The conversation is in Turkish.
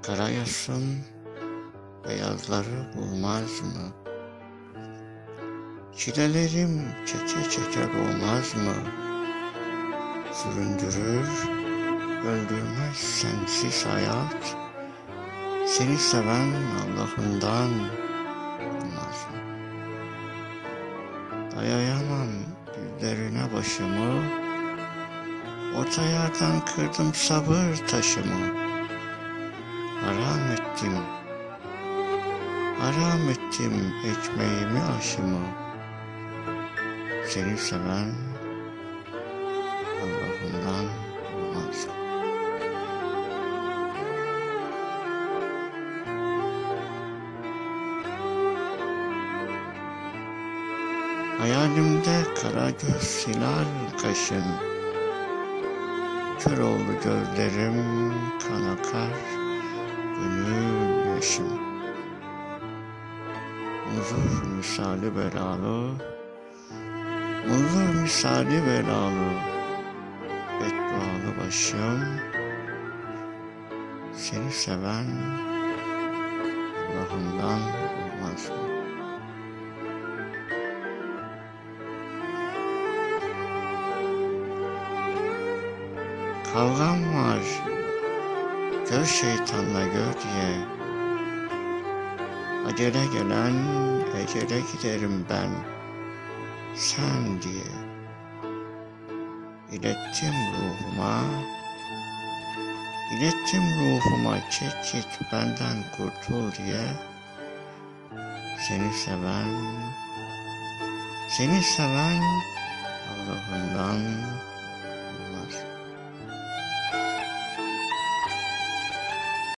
Karayosun beyazları bulmaz mı? Çilelerim çeke çeke olmaz mı? Süründürür, öldürmez sensiz hayat. Seni seven Allah'ından olmaz mı? Dayayamam dizlerine başımı, orta yerden kırdım sabır taşımı. Haram ettim ekmeğimi aşımı. Seni seven Allah'ından olmaz mı? Hayalimde kara göz siler kaşın, kör oldu gözlerim, kan akar gönül yaşım. Muzur misali belalı, muzur misali belalı, beddualı başım. Seni seven Allah'ından olmaz mı? Kavgam var, gör şeytanla gör diye. Acele gelen ecele giderim ben, sen diye. İlettim ruhuma çek git benden kurtul diye. Seni seven Allah'ından